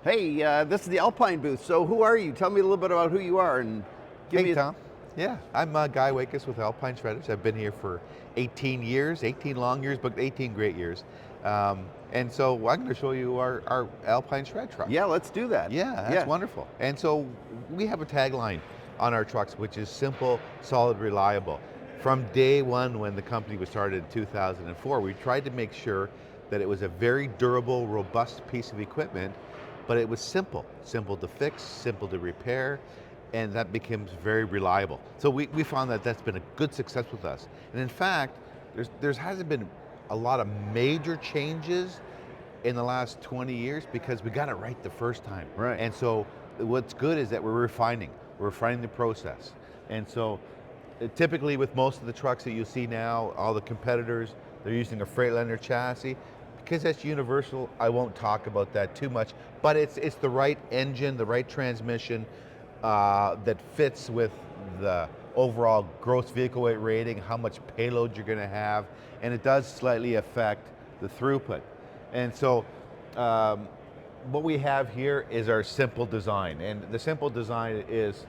Hey, this is the Alpine booth. So who are you? Tell me a little bit about who you are and give me Hey, a... Tom. Yeah, I'm Guy Wakutz with Alpine Shredders. I've been here for 18 years, 18 long years, but 18 great years. And so I'm going to show you our Alpine Shred truck. Yeah, let's do that. Yeah, that's wonderful. And so we have a tagline on our trucks, which is simple, solid, reliable. From day one when the company was started in 2004, we tried to make sure that it was a very durable, robust piece of equipment, but it was simple. Simple to fix, simple to repair, and that becomes very reliable. So we found that that's been a good success with us. And in fact, there hasn't been a lot of major changes in the last 20 years because we got it right the first time. Right. And so what's good is that we're refining the process. And so typically with most of the trucks that you see now, all the competitors, they're using a Freightliner chassis. Because that's universal, I won't talk about that too much, but it's the right engine, the right transmission that fits with the overall gross vehicle weight rating, how much payload you're going to have, and it does slightly affect the throughput. And so what we have here is our simple design, and the simple design is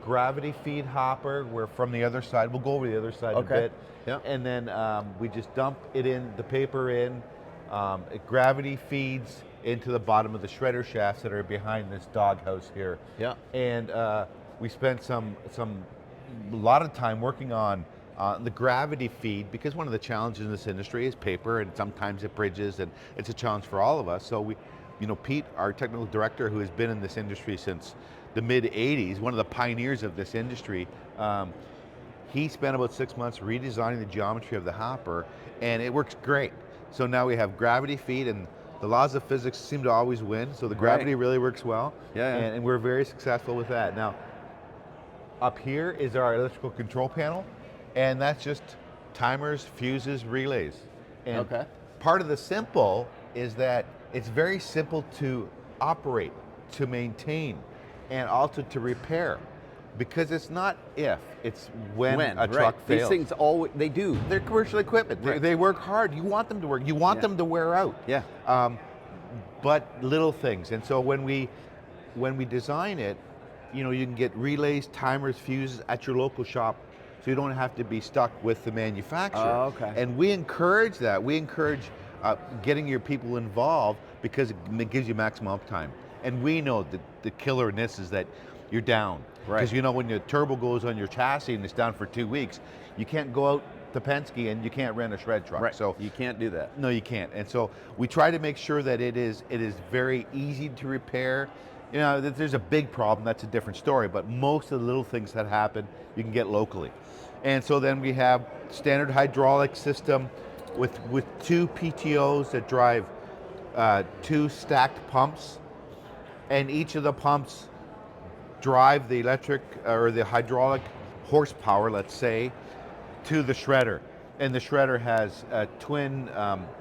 gravity feed hopper, where from the other side, we'll go over the other side a bit, and then we just dump it in, the paper in, it gravity feeds into the bottom of the shredder shafts that are behind this doghouse here. Yeah. And we spent a lot of time working on the gravity feed, because one of the challenges in this industry is paper, and sometimes it bridges, and it's a challenge for all of us. So Pete, our technical director, who has been in this industry since the mid '80s, one of the pioneers of this industry, he spent about 6 months redesigning the geometry of the hopper, and it works great. So now we have gravity feed, and the laws of physics seem to always win, so the gravity really works well, and we're very successful with that. Now, up here is our electrical control panel, and that's just timers, fuses, relays. And part of the simple is that it's very simple to operate, to maintain, and also to repair. Because it's not if, it's when a truck fails. These things always, they do. They're commercial equipment. They work hard. You want them to work. You want them to wear out. Yeah. But little things. And so when we design it, you can get relays, timers, fuses at your local shop, so you don't have to be stuck with the manufacturer. Oh, okay. And we encourage that. We encourage getting your people involved because it gives you maximum uptime. And we know that the killer in this is that you're down. Because when your turbo goes on your chassis and it's down for 2 weeks, you can't go out to Penske and you can't rent a shred truck. So you can't do that. No, you can't. And so we try to make sure that it is very easy to repair. If there's a big problem, that's a different story, but most of the little things that happen, you can get locally. And so then we have standard hydraulic system with 2 PTOs that drive 2 stacked pumps, and each of the pumps drive the electric or the hydraulic horsepower, let's say, to the shredder. And the shredder has twin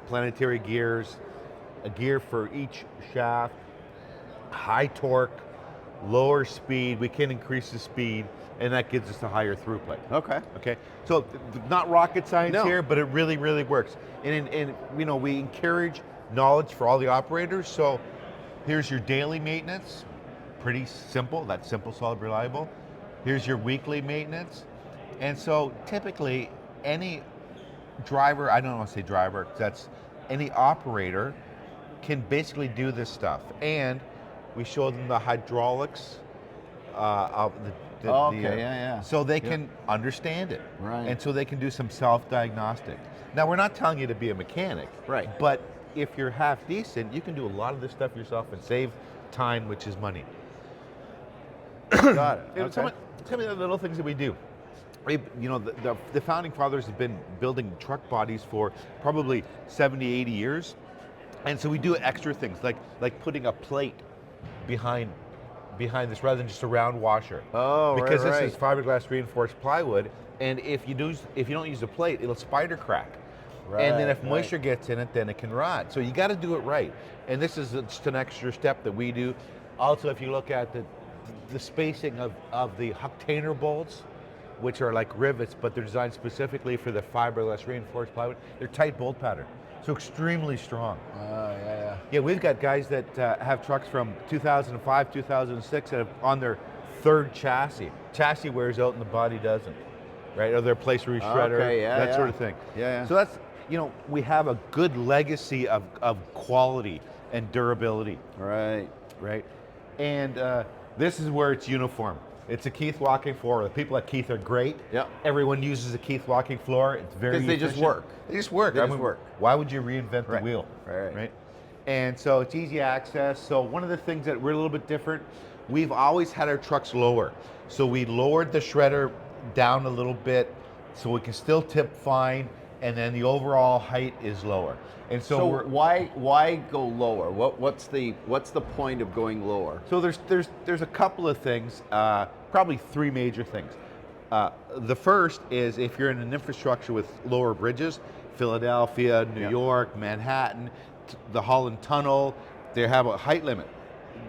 planetary gears, a gear for each shaft, high torque, lower speed. We can increase the speed, and that gives us a higher throughput. Okay. So not rocket science here, but it really, really works. And we encourage knowledge for all the operators. So here's your daily maintenance. Pretty simple. That's simple, solid, reliable. Here's your weekly maintenance. And so typically any driver, I don't want to say driver, that's any operator can basically do this stuff. And we show them the hydraulics of so they can understand it. And so they can do some self-diagnostic. Now, we're not telling you to be a mechanic, but if you're half decent, you can do a lot of this stuff yourself and save time, which is money. Got it. Some of the little things that we do. The founding fathers have been building truck bodies for probably 70, 80 years. And so we do extra things like putting a plate behind this rather than just a round washer. Because this is fiberglass reinforced plywood, and if you don't use a plate, it'll spider crack. And then if moisture gets in it, then it can rot. So you got to do it right. And this is just an extra step that we do. Also, if you look at the spacing of the Hucktainer bolts, which are like rivets, but they're designed specifically for the fiberglass reinforced plywood, they're tight bolt pattern. So extremely strong. Yeah, we've got guys that have trucks from 2005, 2006 that have on their third chassis. Chassis wears out and the body doesn't, right? Or their place shredder, Okay, yeah, that yeah. sort of thing. Yeah. So that's, we have a good legacy of quality and durability, Right. right? And this is where it's uniform. It's a Keith walking floor. The people at Keith are great. Yep. Everyone uses a Keith walking floor. It's very Because they just efficient. work. They just work. They just work. Why would you reinvent the Right. wheel? Right. And so it's easy access. So one of the things that we're a little bit different, we've always had our trucks lower. So we lowered the shredder down a little bit so we can still tip fine, and then the overall height is lower. And so, why go lower? What's the point of going lower? So there's a couple of things, probably three major things. The first is if you're in an infrastructure with lower bridges, Philadelphia, New York, Manhattan, the Holland Tunnel, they have a height limit.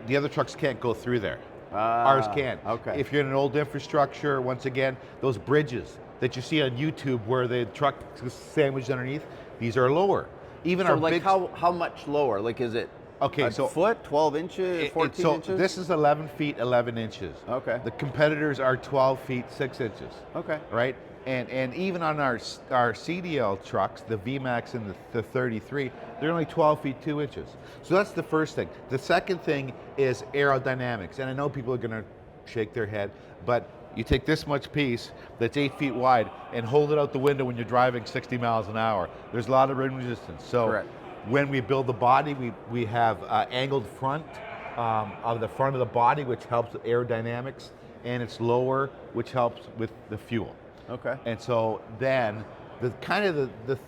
The other trucks can't go through there. Ours can. Okay. If you're in an old infrastructure, once again, those bridges that you see on YouTube where the truck is sandwiched underneath, these are lower. Even our big, how much lower? Like, is it a foot, 12 inches, 14 inches? So this is 11 feet, 11 inches. Okay. The competitors are 12 feet, 6 inches. Okay. Right? And even on our CDL trucks, the VMAX and the 33, they're only 12 feet, 2 inches. So that's the first thing. The second thing is aerodynamics. And I know people are going to shake their head, but you take this much piece that's 8 feet wide and hold it out the window when you're driving 60 miles an hour. There's a lot of wind resistance. So Correct. When we build the body, we have angled front of the front of the body, which helps with aerodynamics, and it's lower, which helps with the fuel. Okay. And so then the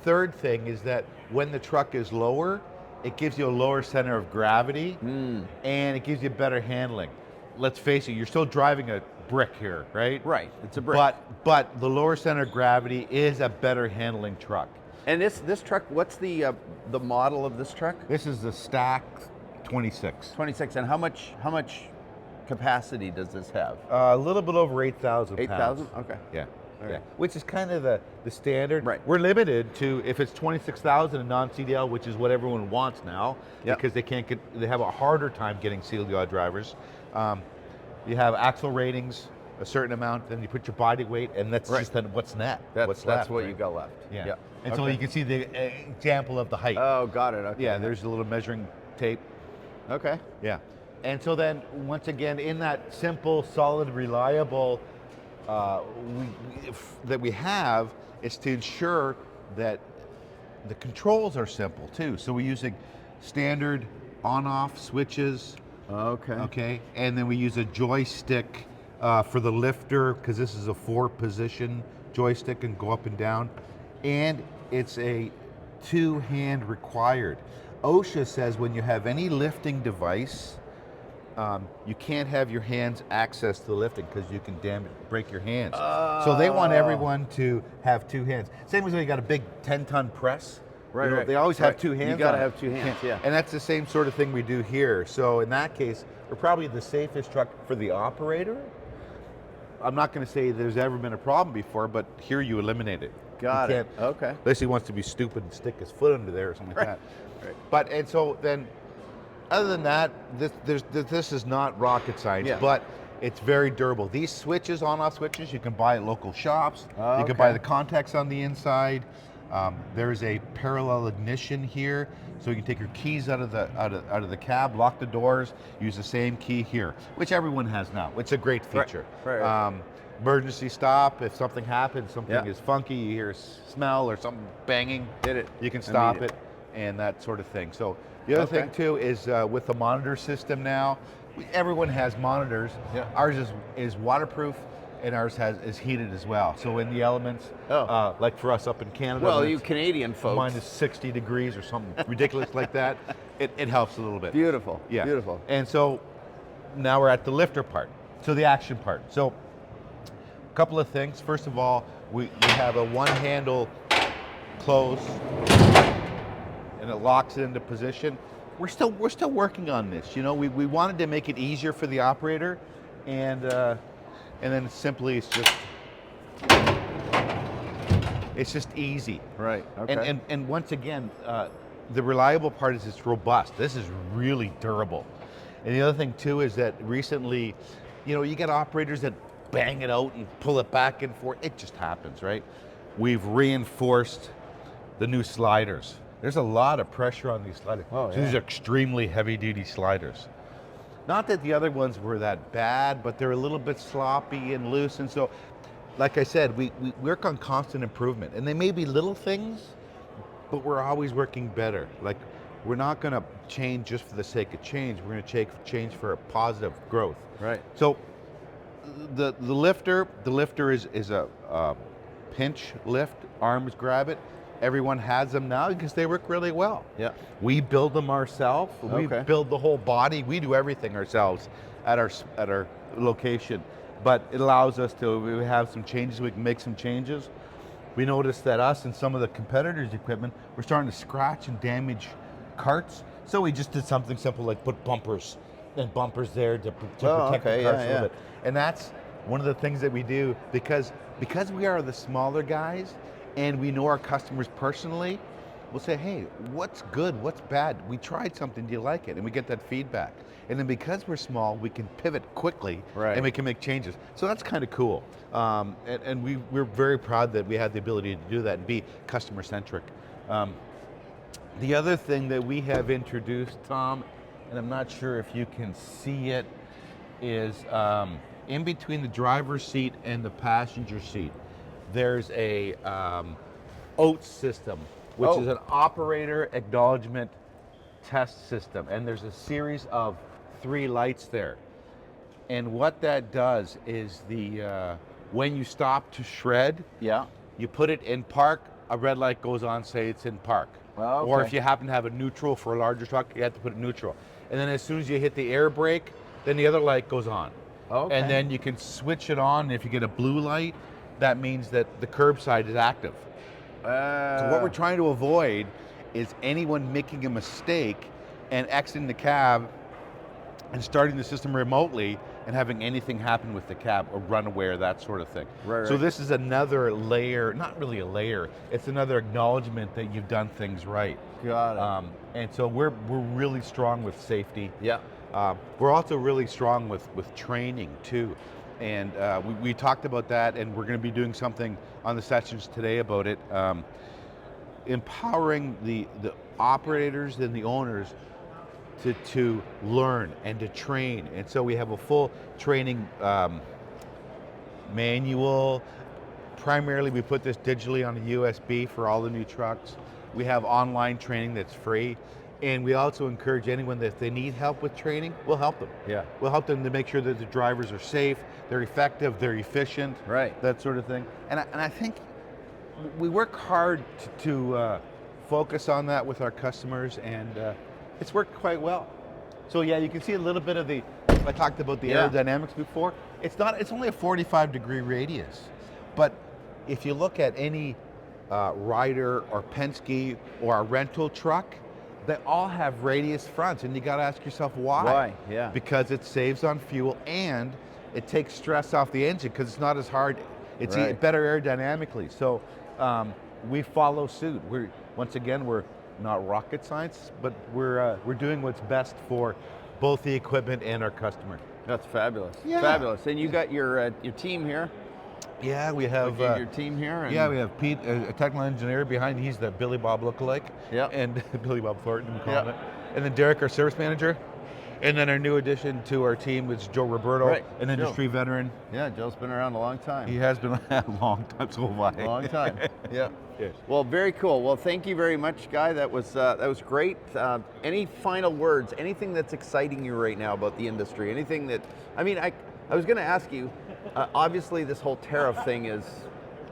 third thing is that when the truck is lower, it gives you a lower center of gravity and it gives you better handling. Let's face it, you're still driving a brick here, right? Right, it's a brick. But the lower center of gravity is a better handling truck. And this truck, what's the model of this truck? This is the Stack 26. 26. And how much capacity does this have? A little bit over 8,000 pounds. 8,000? Okay. Yeah. All Yeah. right. Which is kind of the standard. Right. We're limited to if it's 26,000 in non-CDL, which is what everyone wants now, Yep. because they have a harder time getting CDL drivers. You have axle ratings, a certain amount, then you put your body weight, and that's Right. just then what's net. That's left, what right? you got left. Yeah. Yeah. And so Okay. you can see the example of the height. Oh, got it. Okay. Yeah, there's a little measuring tape. Okay. Yeah. And so then, once again, in that simple, solid, reliable that we have, is to ensure that the controls are simple too. So we're using standard on-off switches. Okay. Okay. And then we use a joystick for the lifter, because this is a 4-position joystick and go up and down. And it's a 2-hand required. OSHA says when you have any lifting device, you can't have your hands access to the lifting because you can break your hands. So they want everyone to have 2 hands. Same as when you got a big 10-ton press. Right, right. They always have Right. 2 hands. You gotta on it. have 2 hands, yeah. And that's the same sort of thing we do here. So in that case, we're probably the safest truck for the operator. I'm not going to say there's ever been a problem before, but here you eliminate it. Got You it. can't- Okay. Unless he wants to be stupid and stick his foot under there or something like that. Right. But, and so then, other than that, this is not rocket science, Yeah. but it's very durable. These switches, on-off switches, you can buy at local shops. You Okay. can buy the contacts on the inside. There's a parallel ignition here, so you can take your keys out of the cab, lock the doors, use the same key here, which everyone has now. It's a great feature. Right. Emergency stop, if something happens, something Yeah. is funky, you hear a smell or something banging, Hit it. you can stop Immediate. it and that sort of thing. So the other Okay. thing too is with the monitor system now, everyone has monitors. Yeah. Ours is waterproof, and ours is heated as well. So in the elements, like for us up in Canada, Well, when you it's Canadian folks. minus 60 degrees or something ridiculous like that, it helps a little bit. Beautiful. Yeah. Beautiful. And so now we're at the lifter part, so the action part. So a couple of things. First of all, we have a one-handle close, and it locks it into position. We're still working on this. You know, we wanted to make it easier for the operator, and then it's just easy. Right. Okay. And once again, the reliable part is it's robust. This is really durable. And the other thing too is that recently, you get operators that bang it out and pull it back and forth. It just happens, right? We've reinforced the new sliders. There's a lot of pressure on these sliders. Oh, So these are extremely heavy duty sliders. Not that the other ones were that bad, but they're a little bit sloppy and loose. And so, like I said, we work on constant improvement. And they may be little things, but we're always working better. Like, we're not gonna change just for the sake of change. We're gonna change for a positive growth. Right. So the lifter is a pinch lift, arms grab it. Everyone has them now because they work really well. Yeah. We build them ourselves. We Okay. build the whole body. We do everything ourselves at our location. But it allows us to, we have some changes, we can make some changes. We noticed that us and some of the competitors' equipment were starting to scratch and damage carts. So we just did something simple like put bumpers and bumpers there to protect the carts a little bit. And that's one of the things that we do because we are the smaller guys and we know our customers personally. We'll say, hey, what's good, what's bad? We tried something, do you like it? And we get that feedback. And then because we're small, we can pivot quickly and we can make changes. So that's kind of cool. And we're very proud that we had the ability to do that and be customer centric. The other thing that we have introduced, Tom, and I'm not sure if you can see it, is in between the driver's seat and the passenger seat, there's a OATS system, which is an operator acknowledgement test system. And there's a series of 3 lights there. And what that does is when you stop to shred, you put it in park, a red light goes on, say it's in park. Or if you happen to have a neutral for a larger truck, you have to put it neutral. And then as soon as you hit the air brake, then the other light goes on. And then you can switch it on. If you get a blue light, that means that the curbside is active. So what we're trying to avoid is anyone making a mistake and exiting the cab and starting the system remotely and having anything happen with the cab or run away or that sort of thing. So this is another layer, not really a layer, it's another acknowledgement that you've done things right. Got it. And so we're really strong with safety. Yeah. We're also really strong with training too. And we talked about that, and we're going to be doing something on the sessions today about it. Empowering the operators and the owners to learn and to train. And so we have a full training manual. Primarily, we put this digitally on a USB for all the new trucks. We have online training that's free. And we also encourage anyone that if they need help with training, we'll help them. Yeah. We'll help them to make sure that the drivers are safe, they're effective, they're efficient, that sort of thing. And I think we work hard to focus on that with our customers, and it's worked quite well. So yeah, you can see a little bit of I talked about the aerodynamics before. It's only a 45-degree radius, but if you look at any Ryder or Penske or a rental truck, they all have radius fronts, and you got to ask yourself why. Why? Yeah. Because it saves on fuel and it takes stress off the engine because it's not as hard. It's better aerodynamically. So we follow suit. Once again, we're not rocket science, but we're doing what's best for both the equipment and our customer. That's fabulous. Yeah. Fabulous. And you got your team here. Yeah, we have your team here. And we have Pete, a technical engineer behind. He's the Billy Bob lookalike. Yeah. And Billy Bob Thornton, we call it. And then Derek, our service manager. And then our new addition to our team is Joe Roberto, an industry veteran. Yeah, Joe's been around a long time. He has been a long time, so have I. Long time. Yeah. Yes. Well, very cool. Well, thank you very much, Guy. That was great. Any final words? Anything that's exciting you right now about the industry? Anything that I was going to ask you. Obviously, this whole tariff thing is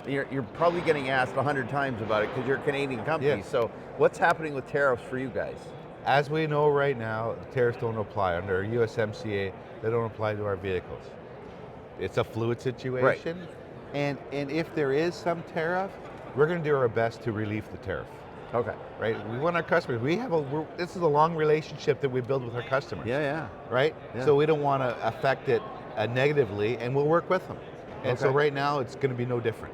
you're probably getting asked 100 times about it because you're a Canadian company. Yes. So, what's happening with tariffs for you guys? As we know right now, the tariffs don't apply under USMCA. They don't apply to our vehicles. It's a fluid situation, and if there is some tariff, we're going to do our best to relieve the tariff. Okay. Right. We want our customers. This is a long relationship that we build with our customers. Yeah. Right. Yeah. So we don't want to affect it negatively, and we'll work with them. And so right now, it's going to be no different.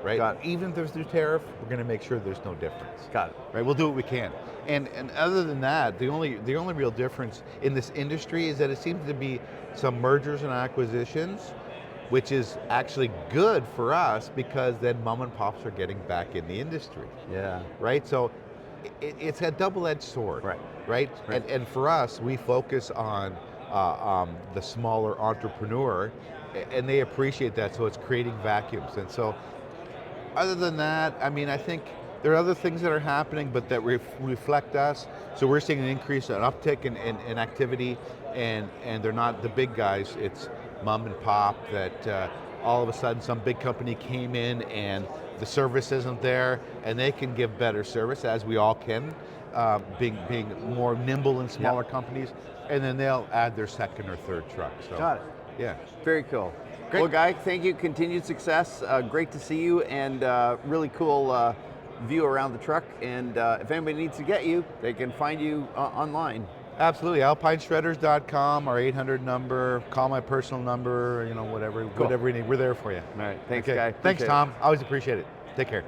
right? Got it. Even if there's no tariff, we're going to make sure there's no difference. Got it. Right, we'll do what we can. And other than that, the only real difference in this industry is that it seems to be some mergers and acquisitions, which is actually good for us because then mom and pops are getting back in the industry. Yeah. Right? So it's a double-edged sword. Right. Right? Right. And for us, we focus on the smaller entrepreneur, and they appreciate that, so it's creating vacuums. And so other than that, I mean, I think there are other things that are happening, but that reflect us. So we're seeing an increase, an uptick in activity, and they're not the big guys, it's mom and pop that all of a sudden some big company came in and the service isn't there, and they can give better service, as we all can, being more nimble in smaller companies, and then they'll add their second or third truck. So, Got it. yeah. Very cool. Great. Well, Guy, thank you. Continued success. Great to see you, and really cool view around the truck. And if anybody needs to get you, they can find you online. Absolutely, alpineshredders.com, our 800 number, call my personal number, whatever you need, we're there for you. All right. Thanks, Okay. Guy. Thanks, Appreciate it. Tom. Always appreciate it. Take care.